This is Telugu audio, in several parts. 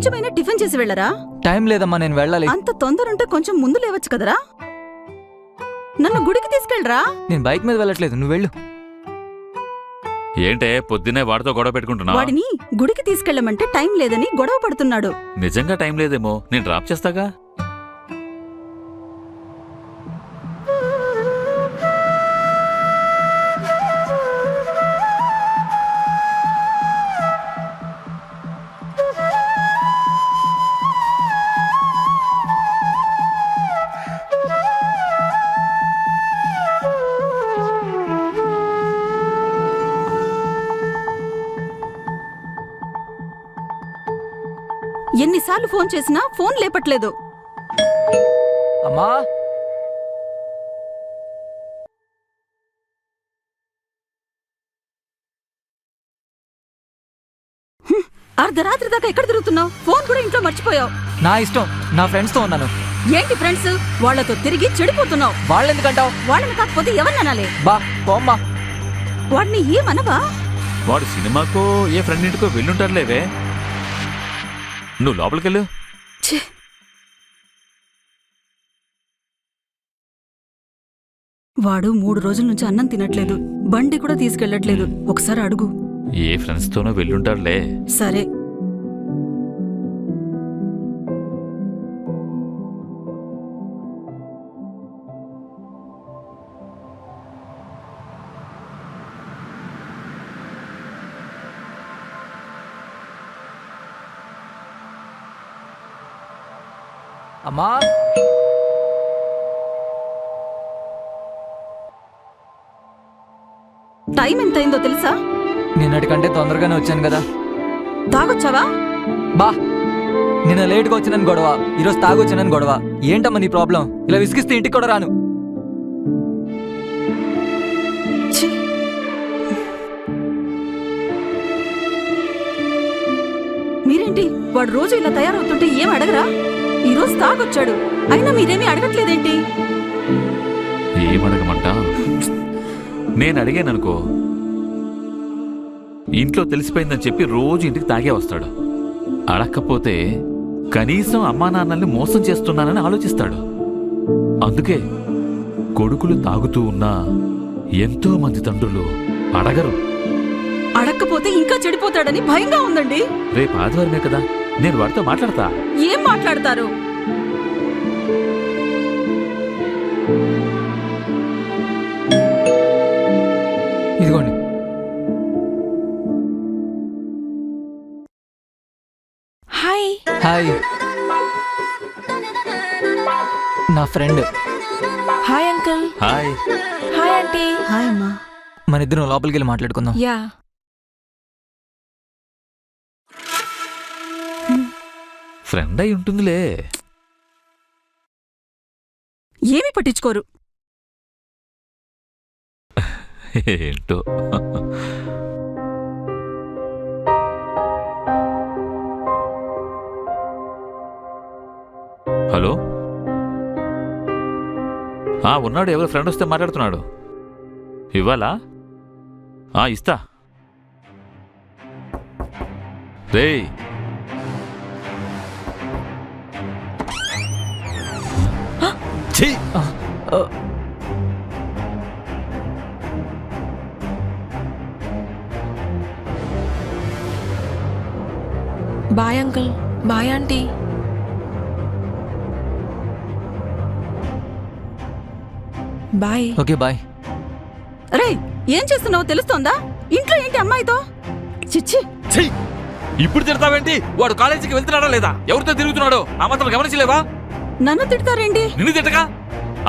కొంచెమైనా టిఫిన్ చేసి వెళ్ళరా? టైం లేదమ్మా, నేను వెళ్ళాలి. అంత తొందరుంటే కొంచెం ముందు లేవచ్చు కదరా. నన్ను గుడికి తీసుకెళ్ళరా. నేను బైక్ మీద వెళ్ళట్లేదు, నువ్వు వెళ్ళు. ఏంటే పొద్దున్నే వాడితో గొడవ పెట్టుకుంటున్నా? వాడిని గుడికి తీసుకెళ్ళమంటే టైం లేదని గొడవ పడుతున్నాడు. నిజంగా టైం లేదేమో, నేను డ్రాప్ చేస్తాగా. ఎన్నిసార్లు ఫోన్ చేసినా ఫోన్ లేపట్లేదు. అమ్మా, అర్ధరాత్రి దాకా ఎక్కడ తిరుగుతున్నావు? ఫోన్ కూడా ఇంట్లో మర్చిపోయావు. నా ఇష్టం, నా ఫ్రెండ్స్ తో ఉన్నాను. ఏంటి ఫ్రెండ్స్? వాళ్లతో తిరిగి చెడిపోతున్నావు. వాళ్ళెందుకంటావు? వాళ్ళని కాకపోతే ఎవరిననాలే? బా పోమ్మా. వాడిని ఏమనవా? వాడు సినిమాకో ఏ ఫ్రెండ్ ఇంటికో వెళ్ళుంటారులేవే. నువ్వు లోపలికెళ్ళు. వాడు 3 రోజుల నుంచి అన్నం తినట్లేదు, బండి కూడా తీసుకెళ్లట్లేదు. ఒకసారి అడుగు. ఏ ఫ్రెండ్స్ తోనో వెళ్ళుంటారులే. సరే. అమ్మా, టైం ఎంతైందో తెలుసా? నిన్నటికంటే తొందరగానే వచ్చాను కదా. తాగొచ్చావా? బా, నిన్న లేట్గా వచ్చినని గొడవ, ఈరోజు తాగొచ్చానని గొడవ. ఏంటమ్మా నీ ప్రాబ్లం? ఇలా విసిగిస్తే ఇంటికి కూడా రాను. మీరేంటి, వాడు రోజు ఇలా తయారవుతుంటే ఏం అడగరా? ఈరోజు తాగొచ్చాడు, అయినా మీరేమీ అడగట్లేదేంటి? ఏమడగమంటా? నేను అడిగాననుకో, ఇంట్లో తెలిసిపోయిందని చెప్పి రోజు ఇంటికి తాగే వస్తాడు. అడక్కపోతే కనీసం అమ్మా నాన్నల్ని మోసం చేస్తున్నానని ఆలోచిస్తాడు. అందుకే కొడుకులు తాగుతూ ఉన్నా ఎంతో మంది తండ్రులు అడగరు. అడక్కపోతే ఇంకా చెడిపోతాడని భయంగా ఉందండి. రేపు ఆదివారమే కదా, నేను వాడితో మాట్లాడతా. ఏం మాట్లాడతారు? ఇదిగోండి. హాయ్. హాయ్, నా friend. Hi uncle. Hi. Hi aunty. Hi అమ్మా. మన ఇద్దరం లోపలికి వెళ్ళి మాట్లాడుకుందాం. యా. ఫ్రెండ్ అయి ఉంటుందిలే. ఏమీ పట్టించుకోరు. ఏంటో. హలో. ఉన్నాడు, ఎవరు ఫ్రెండ్ వస్తే మాట్లాడుతున్నాడు. ఇవ్వాలా? ఇస్తా. రేయ్, bye uncle. Bye aunty. Bye. Okay bye. రే, ఏం చేస్తున్నావో తెలుస్తోందా? ఇంట్లో ఏంటి అమ్మాయితో? చిచ్చి. ఇప్పుడు తిడతావేంటి? వాడు కాలేజీకి వెళ్తున్నాడా లేదా, ఎవరితో తిరుగుతున్నాడో ఆ మాత్రం గమనించలేవా? నన్ను తిడతారేంటి? నిన్ను తిట్టగా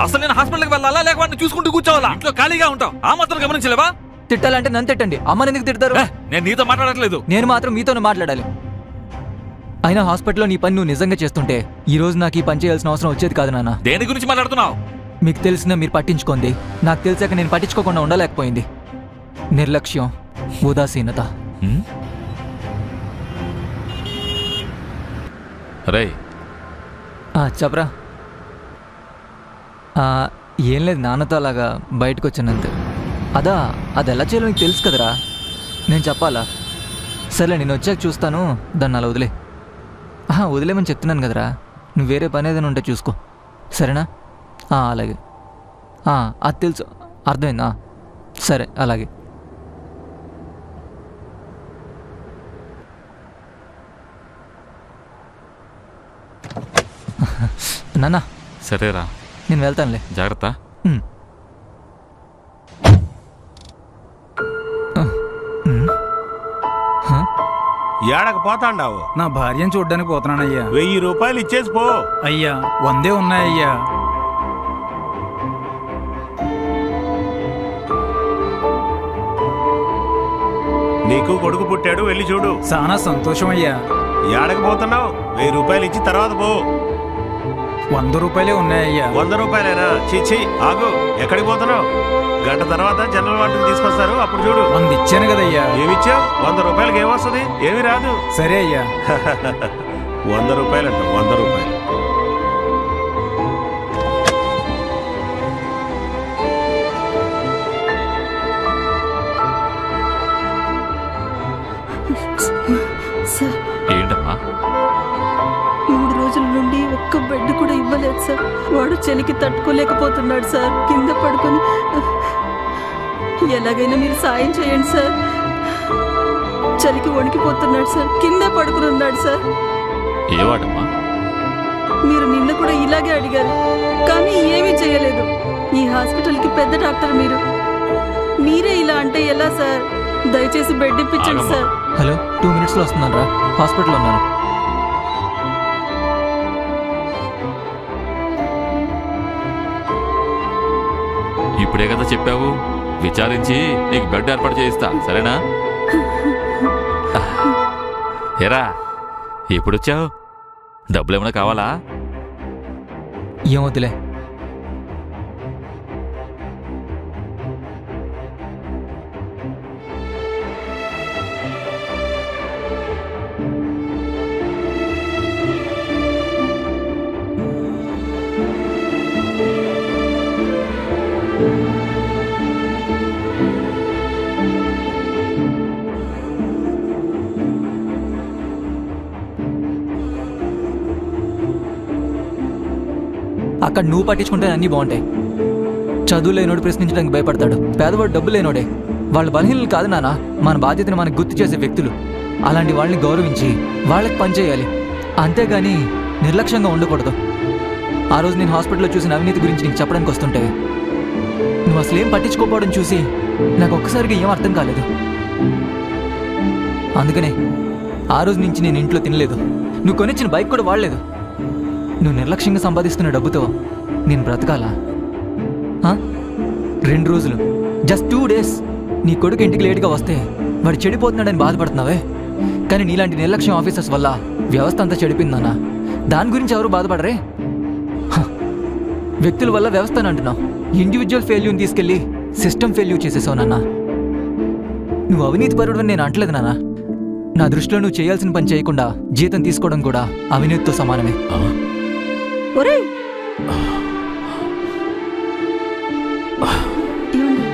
అసలు నేను హాస్పిటల్కి వెళ్ళాలా లేక వాడిని చూసుకుంటూ కూర్చోవాలా? ఇంట్లో ఖాళీగా ఉంటావు, ఆ మాత్రం గమనించలేవా? తిట్టాలంటే నన్ను తిట్టండి, అమ్మని ఎందుకు తిడతారు? నేను నీతో మాట్లాడట్లేదు. నేను మాత్రం మీతోనే మాట్లాడాలి. అయినా హాస్పిటల్లో నీ పని నువ్వు నిజంగా చేస్తుంటే ఈ రోజు నాకు ఈ పని చేయాల్సిన అవసరం వచ్చేది కాదు నాన్న. దేని గురించి మాట్లాడుతున్నావు? మీకు తెలిసినా మీరు పట్టించుకోండి, నాకు తెలిసాక నేను పట్టించుకోకుండా ఉండలేకపోయింది. నిర్లక్ష్యం, ఉదాసీనత. రేయ్, చెప్పరా. ఏం లేదు, నాన్నతో అలాగా బయటకు వచ్చానంతే. అది ఎలా చేయాలో నీకు తెలుసు కదరా, నేను చెప్పాలా? సరే నేను వచ్చాక చూస్తాను, దాన్ని అలా వదిలే. వదిలేమని చెప్తున్నాను కదరా, నువ్వు వేరే పని ఏదైనా ఉంటే చూసుకో, సరేనా? అలాగే. అది తెలుసు, అర్థమైందా? సరే, అలాగే. నాన్న, సరేరా, నేను వెళ్తానులే. జాగ్రత్త. ఉమ్. ఏడకు పోతాండావు? నా భార్యను చూడ్డానికి పోతున్నానయ్యా. 1000 రూపాయలు ఇచ్చేసి పో. అయ్యా 100 ఉన్నాయ్యా. నీకు కొడుకు పుట్టాడు, వెళ్ళి చూడు. చాలా సంతోషం అయ్యా. ఏడకు పోతున్నావు? 1000 రూపాయలు ఇచ్చి తర్వాత పో. 100 రూపాయలే ఉన్నాయ్యా. 100 రూపాయలేనా? చీచి, ఆగు. ఎక్కడికి పోతున్నావు? గంట తర్వాత జనరల్ వాటికి తీసుకొస్తారు, అప్పుడు చూడు. 100 ఇచ్చాను కదయ్యా. ఏమిచ్చావు? 100 రూపాయలకి ఏమొస్తుంది? ఏమి రాదు. సరే అయ్యా. 100 రూపాయలంట, 100 రూపాయలు. సార్, ఏంటమ్మా? 3 రోజుల నుండి ఒక్క బెడ్ కూడా ఇవ్వలేదు సార్. వాడు చలికి తట్టుకోలేకపోతున్నాడు సార్. కింద పడుకొని ఎలాగైనా మీరు సాయం చేయండి సార్. చలికి వణికిపోతున్నాడు సార్. కిందే పడుకుని ఉన్నాడు సార్. ఏ వాడమ్మా? మీరు నిన్న కూడా ఇలాగే అడిగారు, కానీ ఏమీ చేయలేదు. ఈ హాస్పిటల్కి పెద్ద డాక్టర్ మీరు. మీరే ఇలా అంటే ఎలా సార్? దయచేసి బెడ్ ఇప్పించండి ఆగమ్మా. సార్. హలో, 2 మినిట్స్లో వస్తున్నాను రా, హాస్పిటల్లో ఉన్నాను. ఇప్పుడే కదా చెప్పావు, విచారించి నీకు బెడ్ ఏర్పాటు చేయిస్తా, సరేనా? ఏరా, ఎప్పుడొచ్చావు? డబ్బులు ఏమైనా కావాలా? ఏమవుతులే. అక్కడ నువ్వు పట్టించుకుంటే అన్నీ బాగుంటాయి. చదువు లేనోడు ప్రశ్నించడానికి భయపడతాడు. పేదవాడు డబ్బు లేనోడే. వాళ్ళు బలహీనలు కాదు నాన్న, మన బాధ్యతను మనకు గుర్తు చేసే వ్యక్తులు. అలాంటి వాళ్ళని గౌరవించి వాళ్ళకి పనిచేయాలి, అంతేగాని నిర్లక్ష్యంగా ఉండకూడదు. ఆ రోజు నేను హాస్పిటల్లో చూసిన అవినీతి గురించి నీకు చెప్పడానికి వస్తుంటే నువ్వు అసలు ఏం పట్టించుకోకపోవడం చూసి నాకు ఒక్కసారిగా ఏం అర్థం కాలేదు. అందుకనే ఆ రోజు నుంచి నేను ఇంట్లో తినలేదు. నువ్వు కొనిచ్చిన బైక్ కూడా వాడలేదు. నువ్వు నిర్లక్ష్యంగా సంపాదిస్తున్న డబ్బుతో నేను బ్రతకాలా? 2 రోజులు, జస్ట్ 2 డేస్ నీ కొడుకు ఇంటికి లేటుగా వస్తే వాడు చెడిపోతున్నాడని బాధపడుతున్నావే. కానీ నీలాంటి నిర్లక్ష్యం ఆఫీసర్స్ వల్ల వ్యవస్థ అంతా చెడిపోయిందన్నా. దాని గురించి ఎవరు బాధపడరే? వ్యక్తుల వల్ల వ్యవస్థ అని అంటున్నావు. ఇండివిజువల్ ఫెయిల్యూర్ని తీసుకెళ్ళి సిస్టమ్ ఫెయిల్యూర్ చేసేసావు నాన్న. నువ్వు అవినీతి పరుడు అని నేను అంటలేదు నాన్న. నా దృష్టిలో నువ్వు చేయాల్సిన పని చేయకుండా జీతం తీసుకోవడం కూడా అవినీతితో సమానమే. ఒరేయ్, ఏమండి?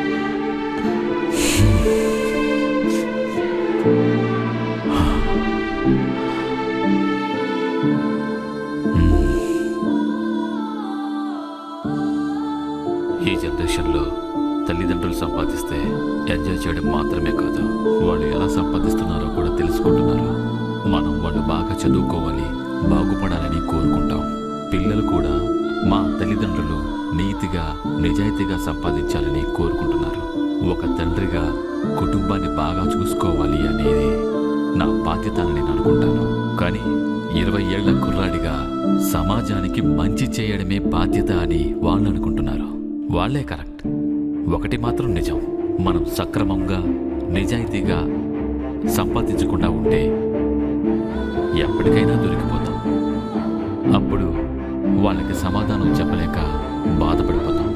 ఈ జనరేషన్లో తల్లిదండ్రులు సంపాదిస్తే ఎంజాయ్ చేయడం మాత్రమే కాదు, వాళ్ళు ఎలా సంపాదిస్తున్నారో కూడా తెలుసుకుంటున్నారు. మనం వాళ్ళు బాగా చదువుకోవాలి, బాగుపడాలని కోరుకుంటాం. పిల్లలు కూడా మా తల్లిదండ్రులు నీతిగా నిజాయితీగా సంపాదించాలని కోరుకుంటున్నారు. ఒక తండ్రిగా కుటుంబాన్ని బాగా చూసుకోవాలి అనేది నా బాధ్యత అని నేను అనుకుంటాను. కానీ 20 ఏళ్ల కుర్రాడిగా సమాజానికి మంచి చేయడమే బాధ్యత అని వాళ్ళు అనుకుంటున్నారు. వాళ్లే కరెక్ట్. ఒకటి మాత్రం నిజం, మనం సక్రమంగా నిజాయితీగా సంపాదించకుండా ఉంటే ఎప్పటికైనా దొరికిపోతాం. అప్పుడు వాళ్ళకి సమాధానం చెప్పలేక బాధపడిపోతాం.